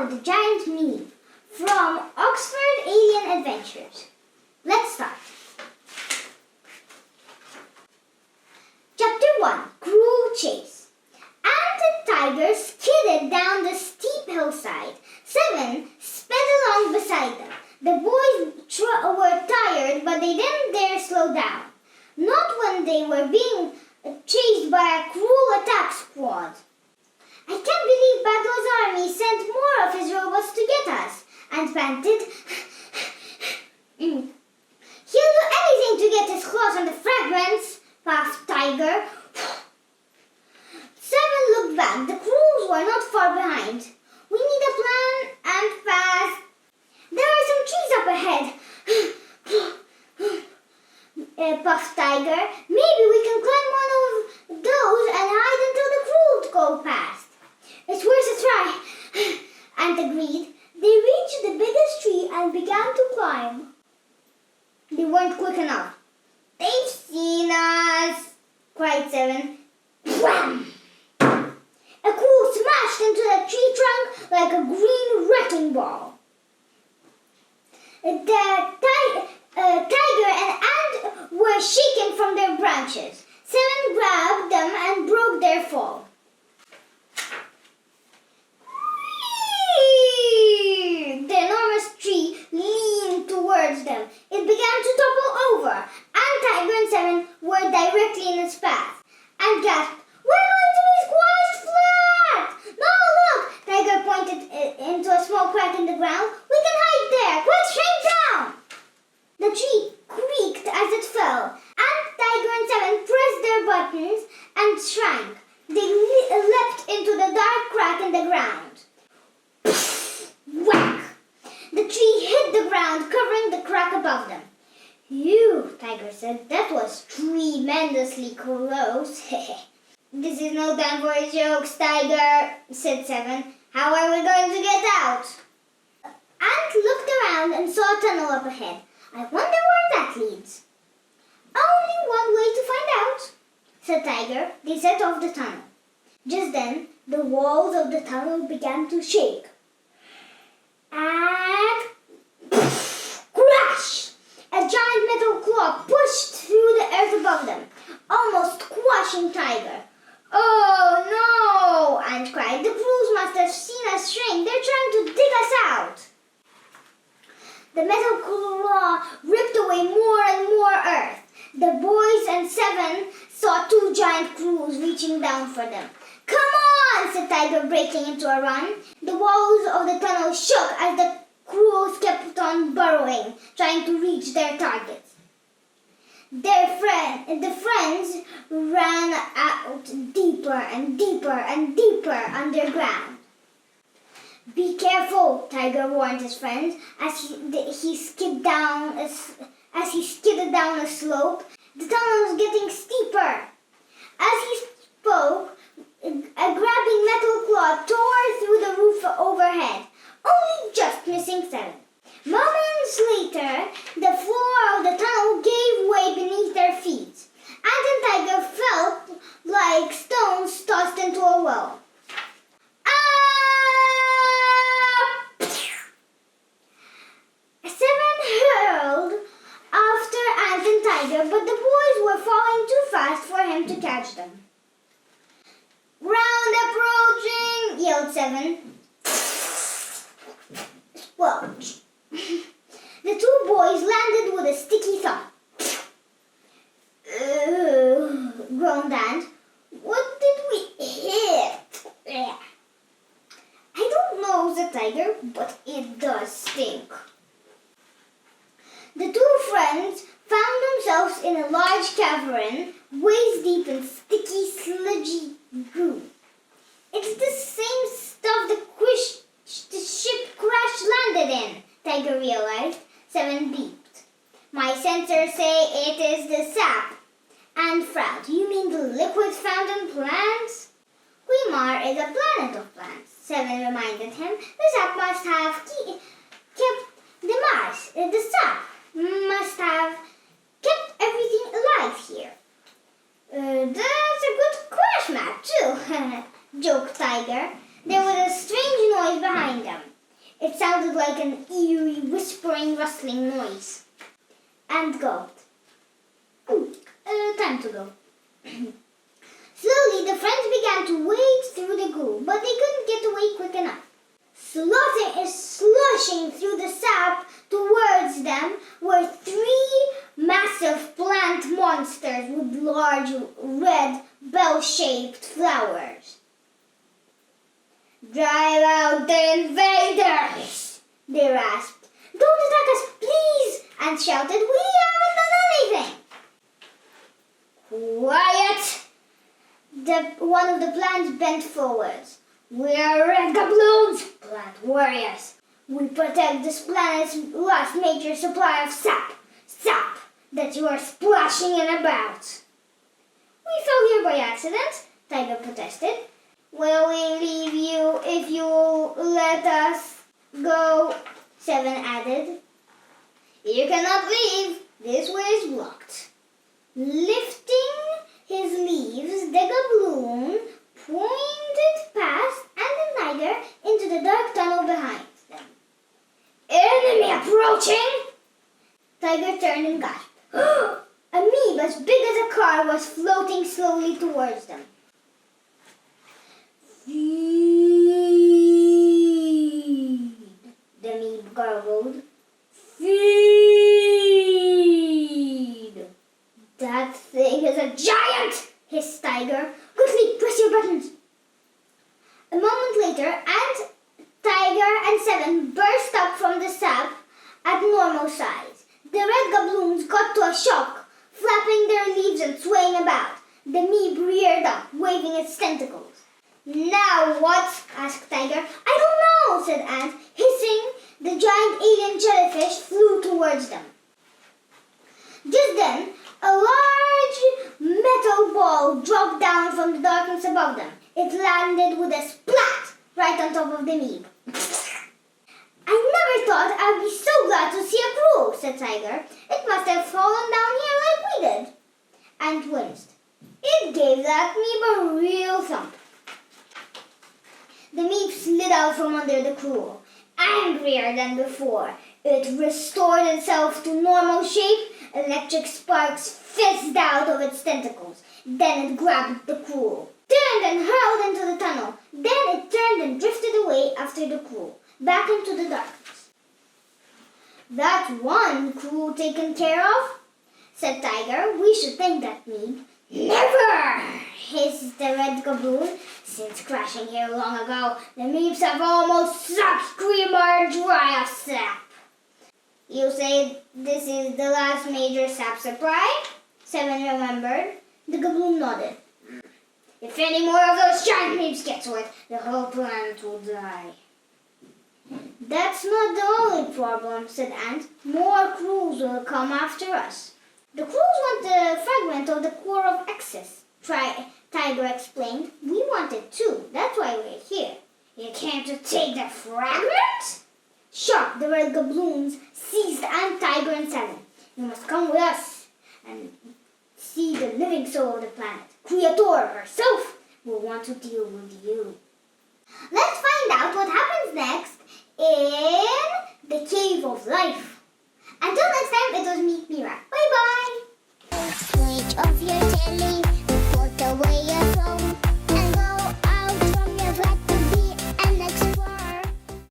about the giant Meeb from Oxford Alien Adventures. Let's start. Chapter 1. Cruel Chase. Ant and Tiger skidded down the steep hillside. 7 sped along beside them. The boys were tired, but they didn't dare slow down. Not when they were being chased by a cruel attack squad. I can't believe Badlo's army sent more of his robots to get us, Ant panted. He'll do anything to get his claws on the fragments, puffed Tiger. 7 looked back. The crews were not far behind. We need a plan and fast. There are some trees up ahead, puffed Tiger. Maybe we can climb one of those and hide until the crews go past. It's worth a try, Ant agreed. They reached the biggest tree and began to climb. They weren't quick enough. They've seen us, cried 7. Wham! A crew smashed into the tree trunk like a green wrecking ball. The tiger and ant were shaken from their branches. 7 grabbed them and broke their fall. The enormous tree leaned towards them. It began to topple over. Ant, Tiger and 7 were directly in its path. Ant gasped, "We're going to be squashed flat!" "No, look!" Tiger pointed into a small crack in the ground. "We can hide there! Quick, shrink down!" The tree creaked as it fell. Ant, Tiger and 7 pressed their buttons and shrank. They leapt into the dark crack in the ground. Whack! The tree hit the ground, covering the crack above them. "Phew," Tiger said. "That was tremendously close." "This is no time for jokes, Tiger," said 7. "How are we going to get out?" Ant looked around and saw a tunnel up ahead. "I wonder where that leads." "Only one way to find out," said Tiger. They set off the tunnel. Just then, the walls of the tunnel began to shake. And crash! A giant metal claw pushed through the earth above them, almost squashing Tiger. "Oh no!" Ant cried. "The crews must have seen us shrink. They're trying to dig us out." The metal claw ripped away more and more earth. The boys and 7 saw 2 giant crews reaching down for them. "Come on!" said Tiger, breaking into a run. The walls of the tunnel shook as the crews kept on burrowing, trying to reach their targets. The friends ran out deeper and deeper and deeper underground. "Be careful," Tiger warned his friends as he skidded down a slope. "The tunnel is getting steeper." As he spoke, a grabbing metal claw tore through the roof overhead, only just missing 7. Moments later, the floor of the tunnel gave way beneath their feet. Ant and Tiger felt like stones tossed into a well. Ah! 7 hurled after Ant and Tiger, but the boys were falling too fast for him to catch them. "Ground approaching!" yelled 7. Splodge! The 2 boys landed with a sticky thump. Groaned Ant. "What did we hit?" "I don't know," said Tiger, "but it does stink." The 2 friends found themselves in a large cavern, waist deep in sticky, sludgy goo. "It's the same stuff the ship crash-landed in," Tiger realized. 7 beeped. "My sensors say it is the sap." And frowned. "You mean the liquid found in plants?" "Quimar is a planet of plants," 7 reminded him. "The sap must have kept the sap must have kept everything alive here." That's a good crash map, too," joked Tiger. There was a strange noise behind them. It sounded like an eerie, whispering, rustling noise. Ant gulped. Time to go. Slowly, the friends began to wade through the goo, but they couldn't get away quick enough. Sloshing through the sap towards them were three massive plant monsters with large red bell-shaped flowers. "Drive out the invaders!" they rasped. "Don't attack us, please!" Ant shouted. "We haven't done anything!" "Quiet!" One of the plants bent forwards. "We are red gobloons, plant warriors. We protect this planet's last major supply of sap that you are splashing in about." "We fell here by accident," Tiger protested. "Will we leave you if you'll let us go?" Seven added. "You cannot leave. This way is blocked." Lifting his leaves, the gobloon pointed past and the tiger into the dark tunnel behind them. "Enemy approaching!" Tiger turned and gasped. A Meeb as big as a car was floating slowly towards them. "Feed," the Meeb gargled. "Feed." "That thing is a giant!" hissed Tiger. "Quickly, press your buttons." A moment later, Tiger and Seven burst up from the sap at normal size. The red gobloons got to a shock, flapping their leaves and swaying about. The Meeb reared up, waving its tentacles. "Now what?" asked Tiger. "I don't know," said Ant. Hissing, the giant alien jellyfish flew towards them. Just then, a large metal ball dropped down from the darkness above them. It landed with a splat right on top of the Meeb. "I never thought I'd be so glad to see a crew," said Tiger. "It must have fallen down here like we did." Ant winced. It gave that Meeb a real thump. The Meeb slid out from under the crew. Angrier than before, it restored itself to normal shape. Electric sparks fizzed out of its tentacles. Then it grabbed the crew, turned and hurled into the tunnel. Then it turned and drifted away after the crew, back into the darkness. "That's one crew taken care of," said Tiger. "We should thank that Meeb." "Never!" hissed the red gobloon. "Since crashing here long ago, the Meebs have almost sucked creamer dry of sap." "You say this is the last major sap supply?" Seven remembered. The gobloon nodded. "If any more of those giant Meebs get to it, the whole planet will die." "That's not the only problem," said Ant. "More crews will come after us." "The crews want the fragment of the core of Excess," Tiger explained. "We want it too. That's why we're here." "You came to take the fragment?" Shocked, the red gobloons seized Ant, Tiger, and Seven. "You must come with us and see the living soul of the planet. Creator herself will want to deal with you." Let's find out what happens next in the Cave of Life. Until next time, it was me, Mira. Bye-bye. Switch off your telly, put away